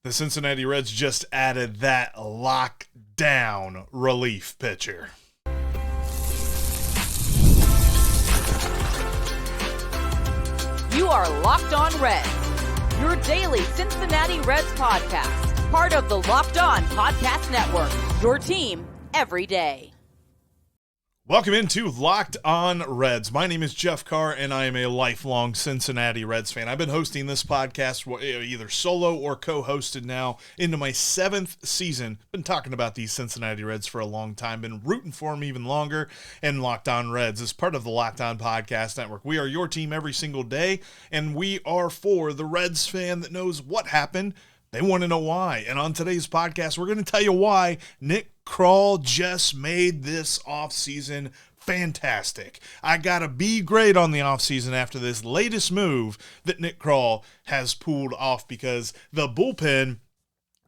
The Cincinnati Reds just added that lockdown relief pitcher. You are Locked On Reds, your daily Cincinnati Reds podcast, part of the Locked On Podcast Network, your team every day. Welcome into Locked On Reds. My name is Jeff Carr, and I am a lifelong Cincinnati Reds fan. I've been hosting this podcast either solo or co-hosted now into my 7th season. Been talking about these Cincinnati Reds for a long time, been rooting for them even longer, and Locked On Reds is part of the Locked On Podcast Network. We are your team every single day, and we are for the Reds fan that knows what happened. They want to know why. And on today's podcast, we're going to tell you why Nick Krall just made this offseason fantastic. I got a B grade on the offseason after this latest move that Nick Krall has pulled off because the bullpen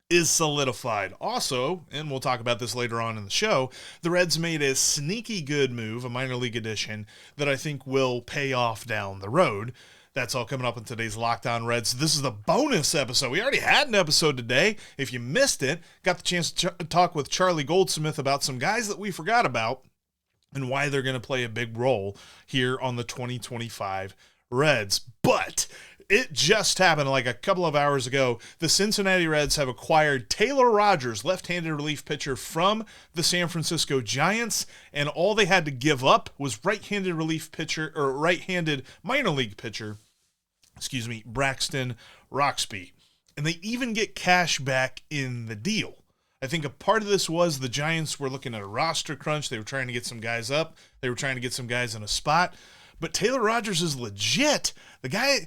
is solidified. Also, and we'll talk about this later on in the show, the Reds made a sneaky good move, a minor league addition, that I think will pay off down the road. That's all coming up in today's Locked On Reds. This is the bonus episode. We already had an episode today. If you missed it, got the chance to talk with Charlie Goldsmith about some guys that we forgot about and why they're going to play a big role here on the 2025 Reds. But it just happened like a couple of hours ago. The Cincinnati Reds have acquired Taylor Rogers, left-handed relief pitcher from the San Francisco Giants, and all they had to give up was right-handed relief pitcher or right-handed minor league pitcher, Braxton Roxby. And they even get cash back in the deal. I think a part of this was the Giants were looking at a roster crunch. They were trying to get some guys up. They were trying to get some guys in a spot. But Taylor Rogers is legit. The guy,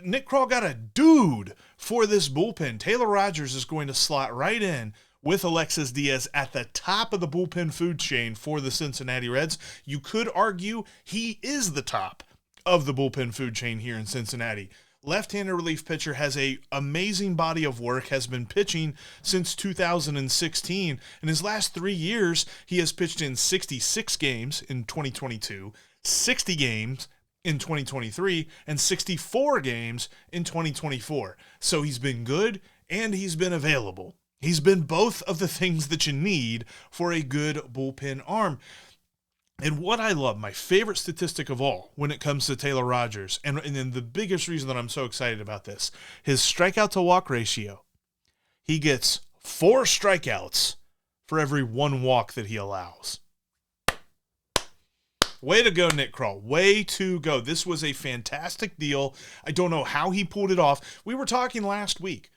Nick Krall got a dude for this bullpen. Taylor Rogers is going to slot right in with Alexis Díaz at the top of the bullpen food chain for the Cincinnati Reds. You could argue he is the top of the bullpen food chain here in Cincinnati. Left-handed relief pitcher, has a amazing body of work, has been pitching since 2016. In his last 3 years, he has pitched in 66 games in 2022, 60 games in 2023, and 64 games in 2024. So he's been good and he's been available. He's been both of the things that you need for a good bullpen arm. And what I love, my favorite statistic of all when it comes to Taylor Rogers, and the biggest reason that I'm so excited about this, his strikeout-to-walk ratio. He gets 4 strikeouts for every 1 walk that he allows. Way to go, Nick Krall. Way to go. This was a fantastic deal. I don't know how he pulled it off. We were talking last week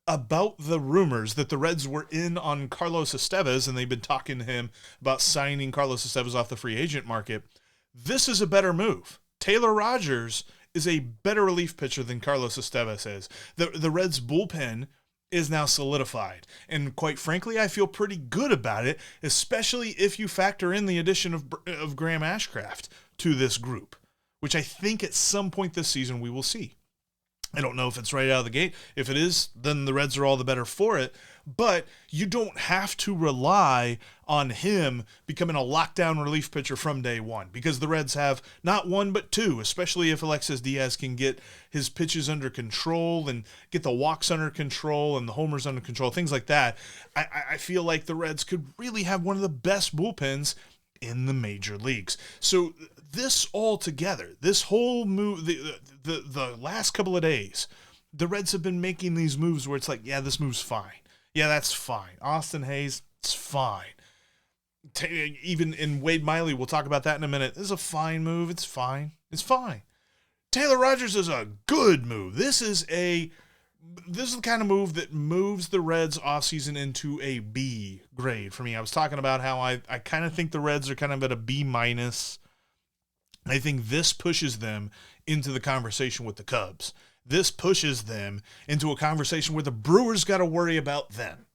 about the rumors that the Reds were in on Carlos Estevez, and they've been talking to him about signing Carlos Estevez off the free agent market. This is a better move. Taylor Rogers is a better relief pitcher than Carlos Estevez is. The Reds bullpen is now solidified, and quite frankly, I feel pretty good about it, especially if you factor in the addition of Graham Ashcraft to this group, which I think at some point this season we will see. I don't know if it's right out of the gate. If it is, then the Reds are all the better for it. But you don't have to rely on him becoming a lockdown relief pitcher from day one, because the Reds have not one but 2, especially if Alexis Díaz can get his pitches under control and get the walks under control and the homers under control, things like that. I feel like the Reds could really have one of the best bullpens in the major leagues. So this all together, this whole move, the last couple of days, the Reds have been making these moves where it's like, yeah, this move's fine. Yeah, that's fine. Austin Hayes, it's fine. Even in Wade Miley, we'll talk about that in a minute. This is a fine move. It's fine. It's fine. Taylor Rogers is a good move. This is the kind of move that moves the Reds offseason into a B grade for me. I was talking about how I kind of think the Reds are kind of at a B minus. I think this pushes them into the conversation with the Cubs. This pushes them into a conversation where the Brewers got to worry about them.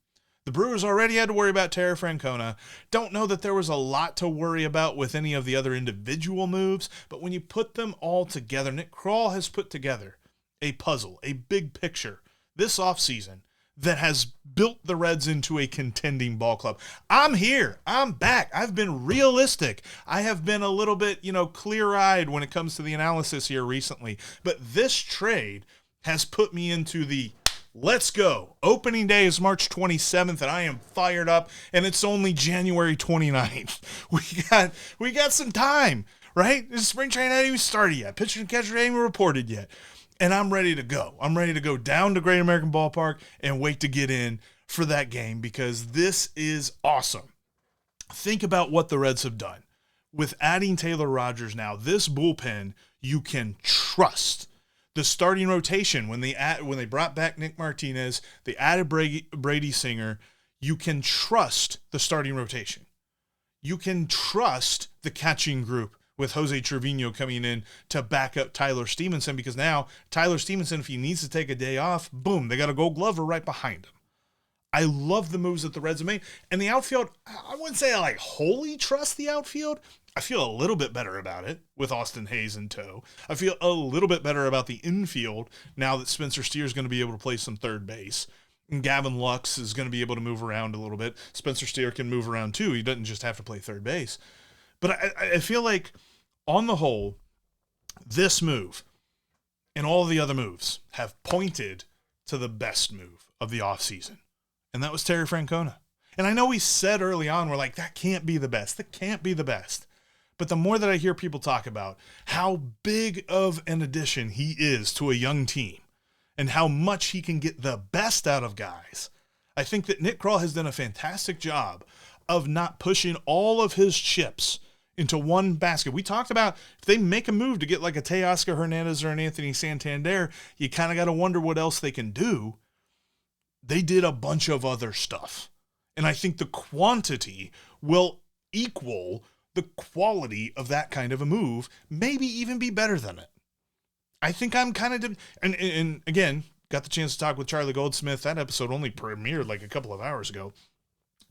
The Brewers already had to worry about Terry Francona. Don't know that there was a lot to worry about with any of the other individual moves, but when you put them all together, Nick Krall has put together a puzzle, a big picture this offseason that has built the Reds into a contending ball club. I'm here. I'm back. I've been realistic. I have been a little bit, clear-eyed when it comes to the analysis here recently. But this trade has put me into the Let's go. Opening day is March 27th, and I am fired up, and it's only January 29th. We got some time, right? The spring training hasn't even started yet. Pitcher and catcher ain't even reported yet. And I'm ready to go. I'm ready to go down to Great American Ballpark and wait to get in for that game because this is awesome. Think about what the Reds have done. With adding Taylor Rogers now, this bullpen you can trust. The starting rotation, when they brought back Nick Martinez, they added Brady Singer, you can trust the starting rotation. You can trust the catching group with Jose Trevino coming in to back up Tyler Stevenson because now Tyler Stevenson, if he needs to take a day off, boom, they got a Gold Glover right behind him. I love the moves that the Reds have made. And the outfield, I wouldn't say I wholly trust the outfield. I feel a little bit better about it with Austin Hayes in tow. I feel a little bit better about the infield now that Spencer Steer is going to be able to play some third base. And Gavin Lux is going to be able to move around a little bit. Spencer Steer can move around too. He doesn't just have to play third base. But I feel like on the whole, this move and all the other moves have pointed to the best move of the offseason. And that was Terry Francona. And I know we said early on, we're like, that can't be the best. That can't be the best. But the more that I hear people talk about how big of an addition he is to a young team and how much he can get the best out of guys, I think that Nick Krall has done a fantastic job of not pushing all of his chips into one basket. We talked about if they make a move to get like a Teoscar Hernandez or an Anthony Santander, you kind of got to wonder what else they can do. They did a bunch of other stuff. And I think the quantity will equal the quality of that kind of a move, maybe even be better than it. I think I'm kind of, and again, got the chance to talk with Charlie Goldsmith. That episode only premiered like a couple of hours ago,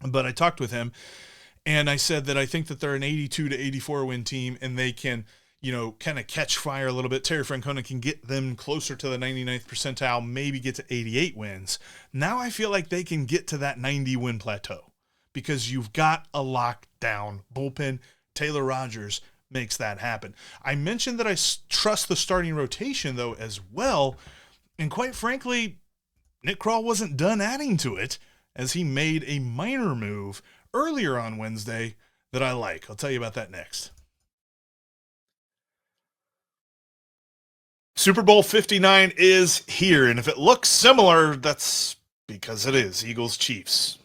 but I talked with him and I said that I think that they're an 82 to 84 win team and they can, kind of catch fire a little bit. Terry Francona can get them closer to the 99th percentile, maybe get to 88 wins. Now I feel like they can get to that 90 win plateau because you've got a lockdown bullpen. Taylor Rogers makes that happen. I mentioned that I trust the starting rotation, though, as well. And quite frankly, Nick Krall wasn't done adding to it as he made a minor move earlier on Wednesday that I like. I'll tell you about that next. Super Bowl 59 is here, and if it looks similar, that's because it is. Eagles-Chiefs.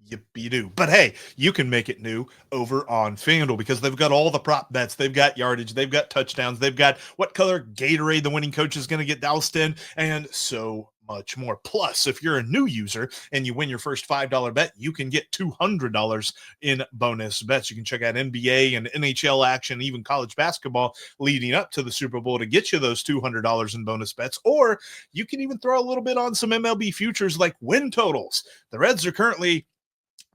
Yippee-doo. But hey, you can make it new over on FanDuel because they've got all the prop bets. They've got yardage. They've got touchdowns. They've got what color Gatorade the winning coach is going to get doused in, and so much more. Plus, if you're a new user and you win your first $5 bet, you can get $200 in bonus bets. You can check out NBA and NHL action, even college basketball leading up to the Super Bowl to get you those $200 in bonus bets. Or you can even throw a little bit on some MLB futures like win totals. The Reds are currently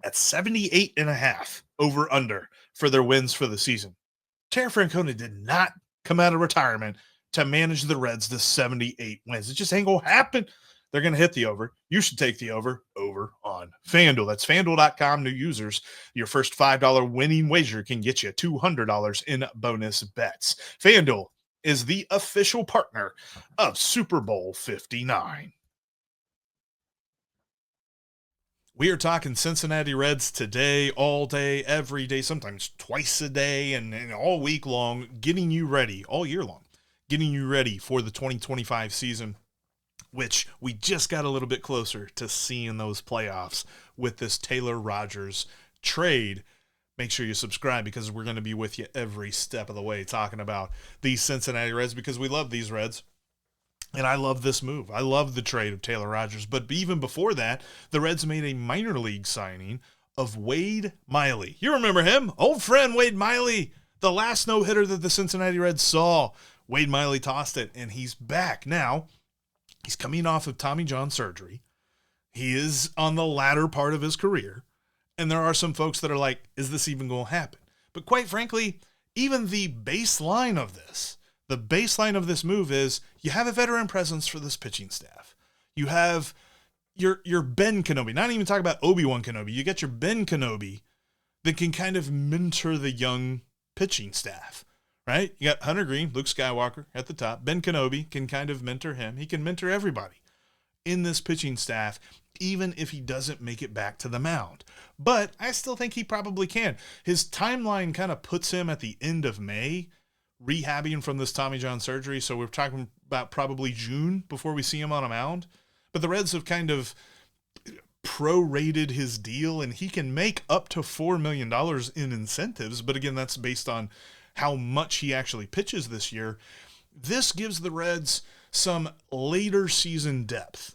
at 78.5 over under for their wins for the season. Terry Francona did not come out of retirement to manage the Reds to 78 wins. It just ain't going to happen. They're going to hit the over. You should take the over on FanDuel. That's FanDuel.com. New users, your first $5 winning wager can get you $200 in bonus bets. FanDuel is the official partner of Super Bowl 59. We are talking Cincinnati Reds today, all day, every day, sometimes twice a day, and all week long, getting you ready, all year long, getting you ready for the 2025 season, which we just got a little bit closer to seeing those playoffs with this Taylor Rogers trade. Make sure you subscribe because we're going to be with you every step of the way talking about these Cincinnati Reds because we love these Reds. And I love this move. I love the trade of Taylor Rogers. But even before that, the Reds made a minor league signing of Wade Miley. You remember him? Old friend Wade Miley, the last no-hitter that the Cincinnati Reds saw. Wade Miley tossed it, and he's back. Now, he's coming off of Tommy John surgery. He is on the latter part of his career. And there are some folks that are like, is this even going to happen? But quite frankly, even the baseline of this move is you have a veteran presence for this pitching staff. You have your Ben Kenobi, not even talk about Obi-Wan Kenobi. You get your Ben Kenobi that can kind of mentor the young pitching staff, right? You got Hunter Green, Luke Skywalker at the top. Ben Kenobi can kind of mentor him. He can mentor everybody. in this pitching staff, even if he doesn't make it back to the mound. But I still think he probably can. His timeline kind of puts him at the end of May, rehabbing from this Tommy John surgery. So we're talking about probably June before we see him on a mound. But the Reds have kind of prorated his deal, and he can make up to $4 million in incentives. But again, that's based on how much he actually pitches this year. This gives the Reds some later season depth.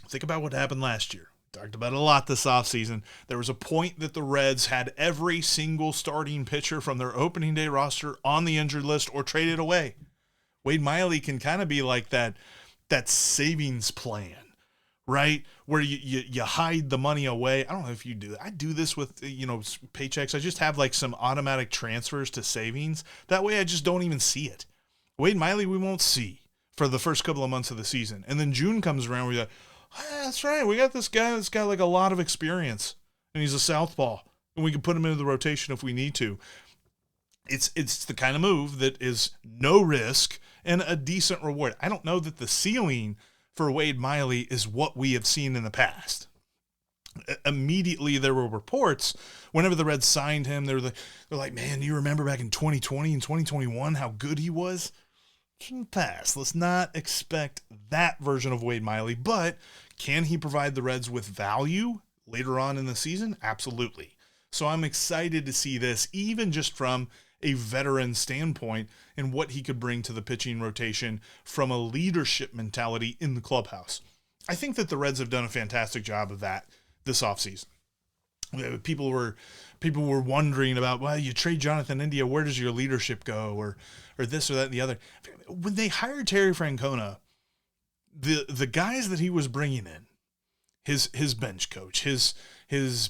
Think about what happened last year. Talked about it a lot this offseason. There was a point that the Reds had every single starting pitcher from their opening day roster on the injured list or traded away. Wade Miley can kind of be like that savings plan, right? Where you hide the money away. I don't know if you do that. I do this with, paychecks. I just have like some automatic transfers to savings. That way I just don't even see it. Wade Miley we won't see for the first couple of months of the season. And then June comes around, we're like, that's right, we got this guy that's got like a lot of experience, and he's a southpaw, and we can put him into the rotation if we need to. It's the kind of move that is no risk and a decent reward. I don't know that the ceiling for Wade Miley is what we have seen in the past. Immediately there were reports whenever the Reds signed him, they're like, man, you remember back in 2020 and 2021 how good he was? Pass. Let's not expect that version of Wade Miley, but can he provide the Reds with value later on in the season? Absolutely. So I'm excited to see this, even just from a veteran standpoint, and what he could bring to the pitching rotation from a leadership mentality in the clubhouse. I think that the Reds have done a fantastic job of that this offseason. People were wondering about, well, you trade Jonathan India, where does your leadership go, or this or that and the other. When they hired Terry Francona, the guys that he was bringing in, his bench coach, his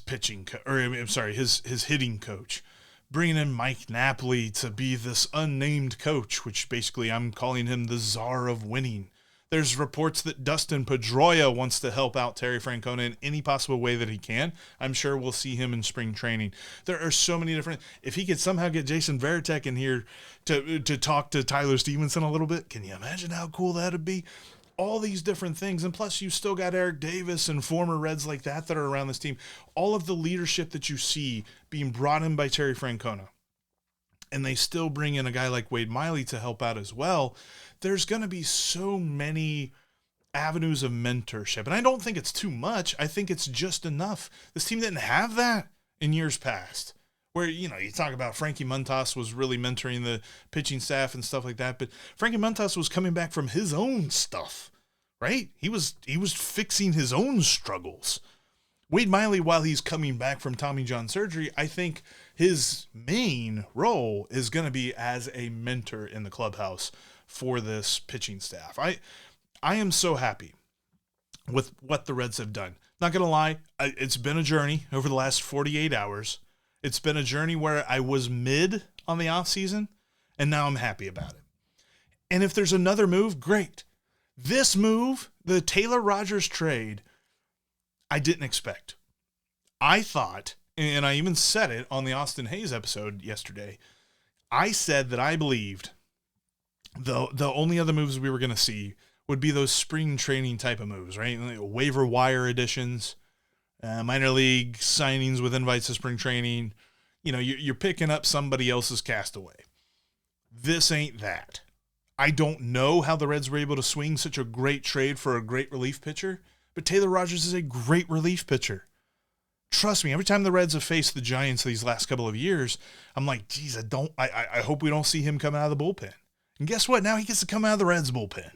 pitching his hitting coach, bringing in Mike Napoli to be this unnamed coach, which basically I'm calling him the czar of winning. There's reports that Dustin Pedroia wants to help out Terry Francona in any possible way that he can. I'm sure we'll see him in spring training. There are so many different. If he could somehow get Jason Varitek in here to talk to Tyler Stevenson a little bit, can you imagine how cool that would be? All these different things. And plus, you still got Eric Davis and former Reds like that are around this team. All of the leadership that you see being brought in by Terry Francona. And they still bring in a guy like Wade Miley to help out as well. There's going to be so many avenues of mentorship. And I don't think it's too much. I think it's just enough. This team didn't have that in years past. Where, you talk about Frankie Montas was really mentoring the pitching staff and stuff like that. But Frankie Montas was coming back from his own stuff, right? He was fixing his own struggles. Wade Miley, while he's coming back from Tommy John surgery, I think his main role is going to be as a mentor in the clubhouse for this pitching staff. I am so happy with what the Reds have done. Not going to lie, it's been a journey over the last 48 hours. It's been a journey where I was mid on the offseason, and now I'm happy about it. And if there's another move, great. This move, the Taylor Rogers trade, I didn't expect. I thought, and I even said it on the Austin Hayes episode yesterday, I said that I believed the only other moves we were going to see would be those spring training type of moves, right? Like waiver wire additions, minor league signings with invites to spring training. You're picking up somebody else's castaway. This ain't that. I don't know how the Reds were able to swing such a great trade for a great relief pitcher, but Taylor Rogers is a great relief pitcher. Trust me, every time the Reds have faced the Giants these last couple of years, I'm like, geez, I hope we don't see him come out of the bullpen. And guess what? Now he gets to come out of the Reds bullpen.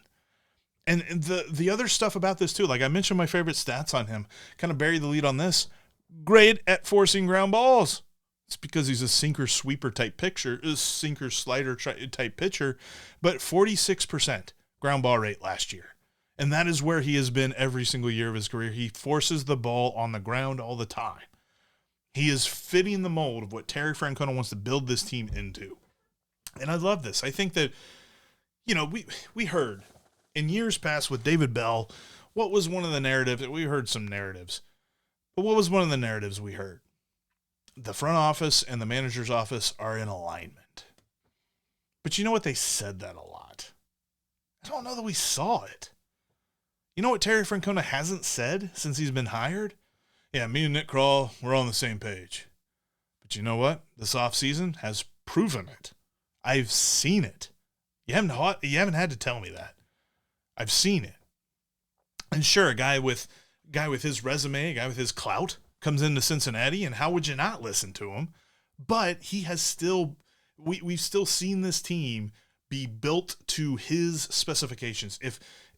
And the other stuff about this too, like I mentioned my favorite stats on him, kind of buried the lead on this. Great at forcing ground balls. It's because he's a sinker sweeper type pitcher, sinker slider type pitcher, but 46% ground ball rate last year. And that is where he has been every single year of his career. He forces the ball on the ground all the time. He is fitting the mold of what Terry Francona wants to build this team into. And I love this. I think that, we heard in years past with David Bell, what was one of the narratives? We heard some narratives. But what was one of the narratives we heard? The front office and the manager's office are in alignment. But you know what? They said that a lot. I don't know that we saw it. You know what Terry Francona hasn't said since he's been hired? Yeah, me and Nick Krall, we're on the same page. But you know what? This offseason has proven it. I've seen it. You haven't had to tell me that. I've seen it. And sure, a guy with his resume, a guy with his clout comes into Cincinnati, and how would you not listen to him? But he has still, we've still seen this team be built to his specifications.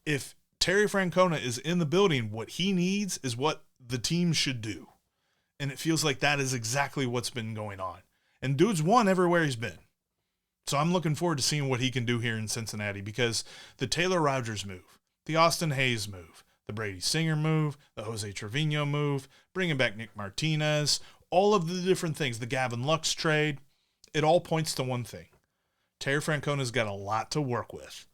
If Terry Francona is in the building, what he needs is what the team should do. And it feels like that is exactly what's been going on. And dude's won everywhere he's been. So I'm looking forward to seeing what he can do here in Cincinnati, because the Taylor Rogers move, the Austin Hayes move, the Brady Singer move, the Jose Trevino move, bringing back Nick Martinez, all of the different things, the Gavin Lux trade, it all points to one thing. Terry Francona's got a lot to work with,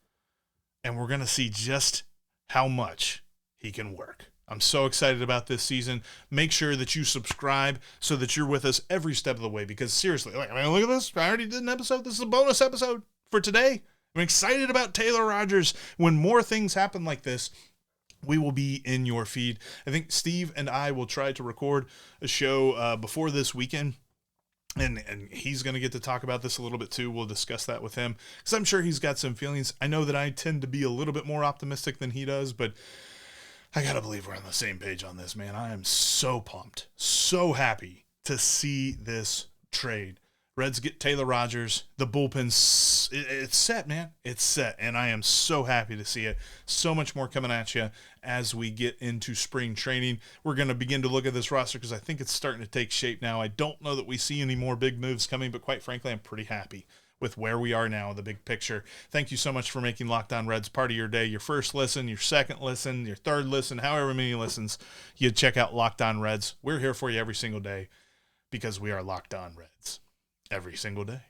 and we're going to see just how much he can work. I'm so excited about this season. Make sure that you subscribe so that you're with us every step of the way, because seriously, look at this. I already did an episode. This is a bonus episode for today. I'm excited about Taylor Rogers. When more things happen like this, we will be in your feed. I think Steve and I will try to record a show before this weekend. And he's going to get to talk about this a little bit too. We'll discuss that with him, because I'm sure he's got some feelings. I know that I tend to be a little bit more optimistic than he does, but I got to believe we're on the same page on this, man. I am so pumped, so happy to see this trade. Reds get Taylor Rogers. The bullpen's, it's set, man. It's set, and I am so happy to see it. So much more coming at you as we get into spring training. We're going to begin to look at this roster because I think it's starting to take shape now. I don't know that we see any more big moves coming, but quite frankly, I'm pretty happy with where we are now, the big picture. Thank you so much for making Locked On Reds part of your day, your first listen, your second listen, your third listen, however many listens you check out Locked On Reds. We're here for you every single day because we are Locked On Reds every single day.